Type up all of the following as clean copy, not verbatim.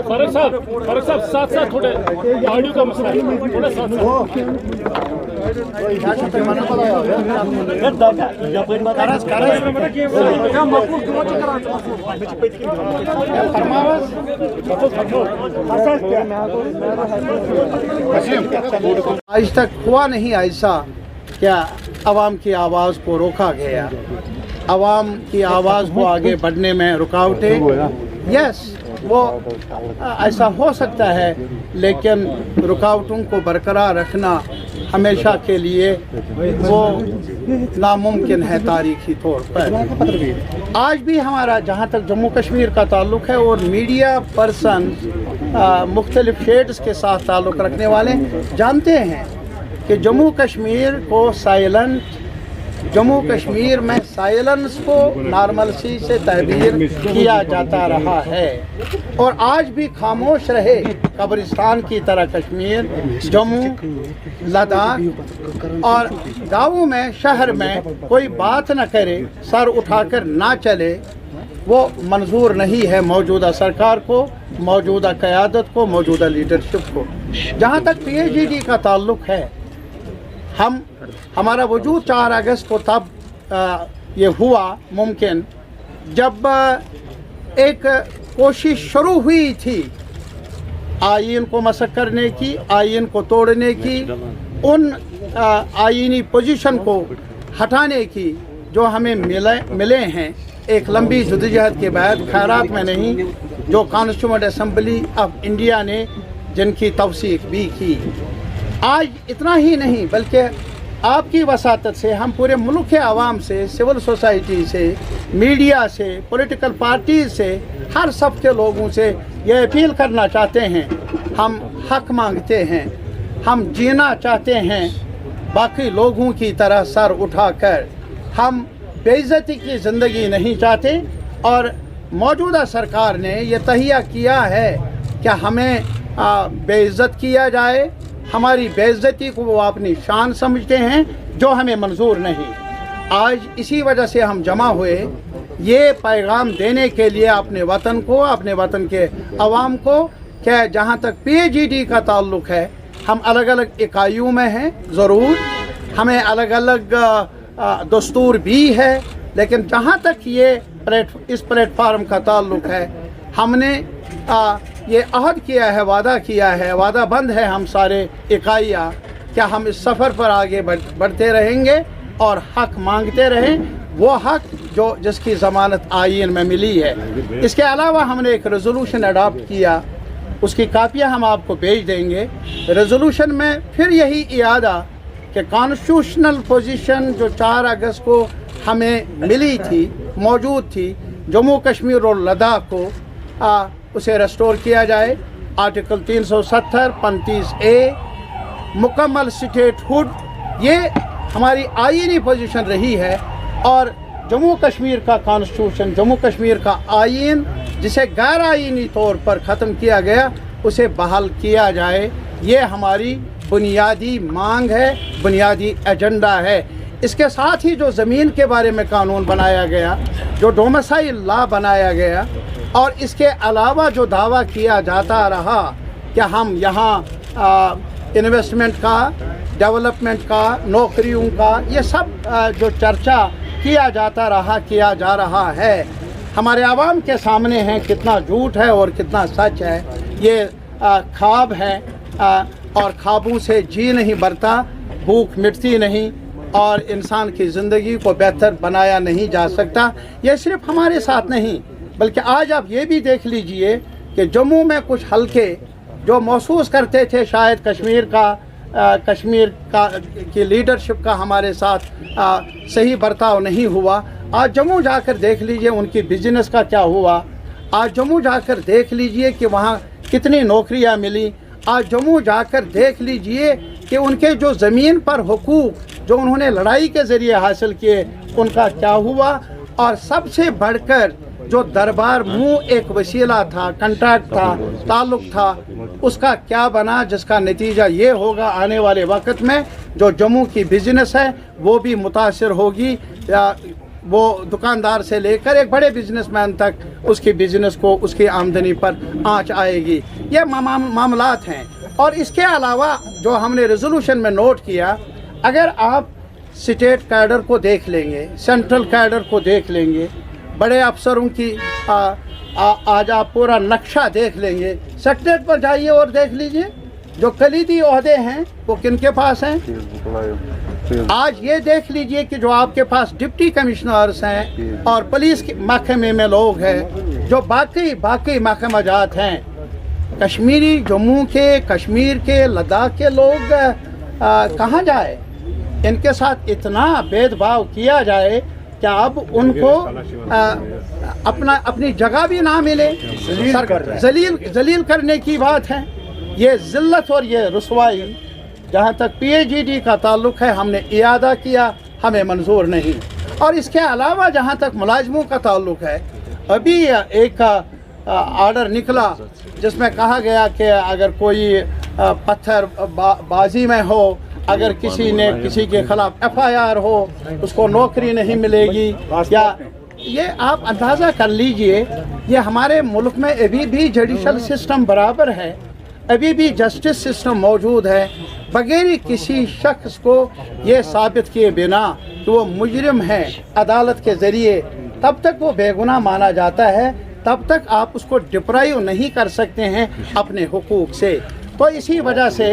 फारूक साहब साथ साथ थोड़े ऑडियो का मसला है, थोड़ा साथ आज तक हुआ नहीं ऐसा क्या आवाम की आवाज़ को रोका गया, आवाम की आवाज़ को आगे बढ़ने में रुकावटें, यस वो ऐसा हो सकता है, लेकिन रुकावटों को बरकरार रखना हमेशा के लिए वो नामुमकिन है तारीखी तौर पर। आज भी हमारा जहाँ तक जम्मू कश्मीर का ताल्लुक़ है और मीडिया पर्सन मुख्तलिफ शेड्स के साथ ताल्लुक़ रखने वाले जानते हैं कि जम्मू कश्मीर को जम्मू कश्मीर में साइलेंस को नॉर्मलसी से तहबीर किया जाता रहा है और आज भी खामोश रहे कब्रिस्तान की तरह कश्मीर, जम्मू, लद्दाख और गाँवों में, शहर में कोई बात न करे, सर उठाकर ना चले, वो मंजूर नहीं है मौजूदा सरकार को, मौजूदा क़यादत को, मौजूदा लीडरशिप को। जहाँ तक PAGD का ताल्लुक़ है, हमारा वजूद 4 अगस्त को तब ये हुआ मुमकिन जब एक कोशिश शुरू हुई थी आईन को मसक करने की, आईन को तोड़ने की, उन आईनी पोजीशन को हटाने की जो हमें मिले हैं एक लंबी जद्दोजहद के बाद, खैरात में नहीं, जो कॉन्स्टिट्यूएंट असेंबली ऑफ इंडिया ने जिनकी तवसीक भी की। आज इतना ही नहीं बल्कि आपकी वसातत से हम पूरे मुल्क के आवाम से, सिविल सोसाइटी से, मीडिया से, पॉलिटिकल पार्टीज से, हर सब के लोगों से ये अपील करना चाहते हैं, हम हक मांगते हैं, हम जीना चाहते हैं बाकी लोगों की तरह सर उठाकर, हम बेइज्जती की ज़िंदगी नहीं चाहते और मौजूदा सरकार ने यह तहिया किया है कि हमें बेइज्जत किया जाए, हमारी बेइज्जती को वो अपनी शान समझते हैं जो हमें मंजूर नहीं। आज इसी वजह से हम जमा हुए ये पैगाम देने के लिए अपने वतन को, अपने वतन के अवाम को, कि जहाँ तक PAGD का ताल्लुक़ है हम अलग अलग इकाइयों में हैं, ज़रूर हमें अलग अलग दस्तूर भी है, लेकिन जहाँ तक ये इस प्लेटफार्म का ताल्लुक़ है, हमने ये अहद किया है, वादा किया है, वादा बंद है हम सारे इकाइयाँ, क्या हम इस सफ़र पर आगे बढ़ते रहेंगे और हक मांगते रहें, वो हक जो जिसकी ज़मानत आईन में मिली है। इसके अलावा हमने एक रेजोल्यूशन अडॉप्ट किया, उसकी कापियाँ हम आपको भेज देंगे। रेजोल्यूशन में फिर यही इरादा कि कॉन्स्टिट्यूशनल पोजीशन जो 4 अगस्त को हमें मिली थी, मौजूद थी, जम्मू कश्मीर और लद्दाख को उसे रेस्टोर किया जाए। आर्टिकल 370, 35A, मुकम्मल स्टेटहुड, ये हमारी आईनी पोजीशन रही है और जम्मू कश्मीर का कॉन्स्टिट्यूशन, जम्मू कश्मीर का आईन जिसे गैर आईनी तौर पर ख़त्म किया गया, उसे बहाल किया जाए। ये हमारी बुनियादी मांग है, बुनियादी एजेंडा है। इसके साथ ही जो ज़मीन के बारे में कानून बनाया गया, जो डोमिसाइल लॉ बनाया गया, और इसके अलावा जो दावा किया जाता रहा कि हम यहाँ इन्वेस्टमेंट का, डेवलपमेंट का, नौकरियों का, ये सब जो चर्चा किया जा रहा है, हमारे आवाम के सामने है कितना झूठ है और कितना सच है। ये ख्वाब है और ख्वाबों से जी नहीं भरता, भूख मिटती नहीं और इंसान की ज़िंदगी को बेहतर बनाया नहीं जा सकता। ये सिर्फ हमारे साथ नहीं, बल्कि आज आप ये भी देख लीजिए कि जम्मू में कुछ हलके जो महसूस करते थे शायद कश्मीर की लीडरशिप का हमारे साथ सही बर्ताव नहीं हुआ, आज जम्मू जाकर देख लीजिए उनकी बिजनेस का क्या हुआ। आज जम्मू जाकर देख लीजिए कि वहाँ कितनी नौकरियाँ मिली। आज जम्मू जाकर देख लीजिए कि उनके जो ज़मीन पर हुकूक جو انہوں نے لڑائی کے ذریعے حاصل کیے ان کا کیا ہوا، اور سب سے بڑھ کر جو دربار منہ ایک وسیلہ تھا، کنٹریکٹ تھا، تعلق تھا، اس کا کیا بنا، جس کا نتیجہ یہ ہوگا آنے والے وقت میں جو جموں کی بزنس ہے وہ بھی متاثر ہوگی، یا وہ دکاندار سے لے کر ایک بڑے بزنس مین تک اس کی بزنس کو، اس کی آمدنی پر آنچ آئے گی۔ یہ معاملات ہیں۔ اور اس کے علاوہ جو ہم نے ریزولوشن میں نوٹ کیا، اگر آپ اسٹیٹ کیڈر کو دیکھ لیں گے، سینٹرل کیڈر کو دیکھ لیں گے، بڑے افسروں کی آج آپ پورا نقشہ دیکھ لیں گے، سیکٹریٹ پر جائیے اور دیکھ لیجئے جو کلیدی عہدے ہیں وہ کن کے پاس ہیں۔ آج یہ دیکھ لیجئے کہ جو آپ کے پاس ڈپٹی کمشنرز ہیں اور پولیس کے محکمے میں لوگ ہیں، جو باقی محکمہ جات ہیں، کشمیری جموں کے، کشمیر کے، لداخ کے لوگ کہاں جائے؟ ان کے ساتھ اتنا بید باؤ کیا جائے کہ اب ان کو اپنی جگہ بھی نہ ملے، ذلیل کرنے کی بات ہے۔ یہ ذلت اور یہ رسوائی جہاں تک پی ایچ ڈی کا تعلق ہے ہم نے اعادہ کیا، ہمیں منظور نہیں۔ اور اس کے علاوہ جہاں تک ملازموں کا تعلق ہے، ابھی ایک آرڈر نکلا جس میں کہا گیا کہ اگر کوئی پتھر بازی میں ہو، اگر کسی نے کسی کے خلاف ایف آئی آر ہو، اس کو نوکری نہیں ملے گی، یا یہ آپ اندازہ کر لیجئے، یہ ہمارے ملک میں ابھی بھی جوڈیشل سسٹم برابر ہے، ابھی بھی جسٹس سسٹم موجود ہے، بغیر کسی شخص کو یہ ثابت کیے بنا کہ وہ مجرم ہے عدالت کے ذریعے، تب تک وہ بے گناہ مانا جاتا ہے، تب تک آپ اس کو ڈپرائیو نہیں کر سکتے ہیں اپنے حقوق سے۔ تو اسی وجہ سے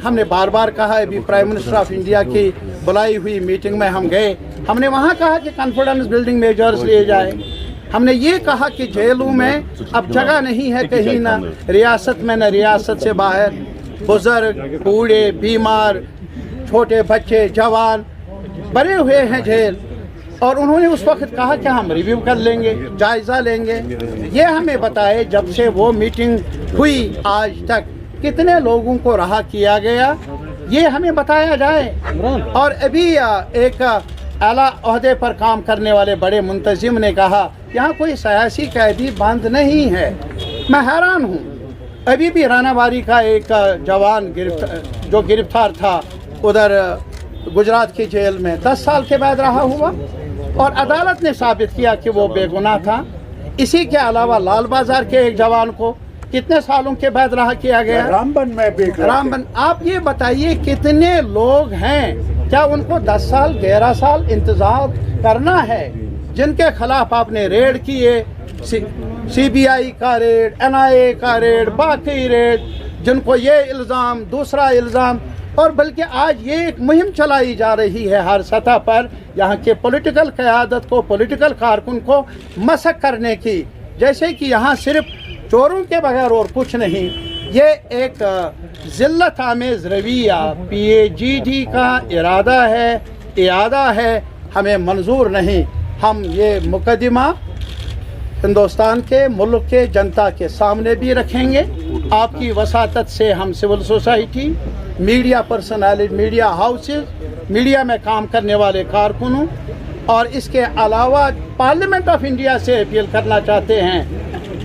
ہم نے بار بار کہا، ابھی پرائم منسٹر آف انڈیا کی بلائی ہوئی میٹنگ میں ہم گئے، ہم نے وہاں کہا کہ کانفیڈنس بلڈنگ میجرز لیے جائے، ہم نے یہ کہا کہ جیلوں میں اب جگہ نہیں ہے کہیں، نہ ریاست میں نہ ریاست سے باہر، بزرگ، بوڑھے، بیمار، چھوٹے بچے، جوان بنے ہوئے ہیں جیل، اور انہوں نے اس وقت کہا کہ ہم ریویو کر لیں گے، جائزہ لیں گے۔ یہ ہمیں بتائے جب سے وہ میٹنگ ہوئی آج تک کتنے لوگوں کو رہا کیا گیا، یہ ہمیں بتایا جائے۔ اور ابھی ایک اعلیٰ عہدے پر کام کرنے والے بڑے منتظم نے کہا یہاں کوئی سیاسی قیدی بند نہیں ہے۔ میں حیران ہوں، ابھی بھی رانا باری کا ایک جوان جو گرفتار تھا ادھر گجرات کی جیل میں 10 سال کے بعد رہا ہوا، اور عدالت نے ثابت کیا کہ وہ بے گناہ تھا۔ اسی کے علاوہ لال بازار کے ایک جوان کو کتنے سالوں کے بعد رہا کیا گیا؟ رامبن۔ آپ یہ بتائیے کتنے لوگ ہیں، کیا ان کو 10 سال 11 سال انتظار کرنا ہے، جن کے خلاف آپ نے ریڈ کیے، سی بی آئی کا ریڈ، این آئی اے کا ریڈ، باقی ریڈ، جن کو یہ الزام، دوسرا الزام، اور بلکہ آج یہ ایک مہم چلائی جا رہی ہے ہر سطح پر یہاں کے پولیٹیکل قیادت کو، پولیٹیکل کارکن کو مسخ کرنے کی، جیسے کہ یہاں صرف چوروں کے بغیر اور کچھ نہیں۔ یہ ایک ذلت آمیز رویہ پی اے جی ڈی کا ارادہ ہے، اعادہ ہے، ہمیں منظور نہیں۔ ہم یہ مقدمہ ہندوستان کے، ملک کے جنتا کے سامنے بھی رکھیں گے۔ آپ کی وساطت سے ہم civil society, media personality, media houses, media میں کام کرنے والے کارکنوں، اور اس کے علاوہ پارلیمنٹ آف انڈیا سے اپیل کرنا چاہتے ہیں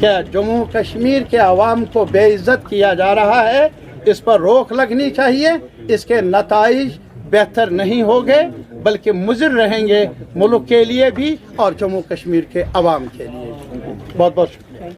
کہ جموں کشمیر کے عوام کو بے عزت کیا جا رہا ہے، اس پر روک لگنی چاہیے۔ اس کے نتائج بہتر نہیں ہوگے بلکہ مضر رہیں گے، ملک کے لیے بھی اور جموں کشمیر کے عوام کے لیے بھی۔ بہت بہت شکریہ۔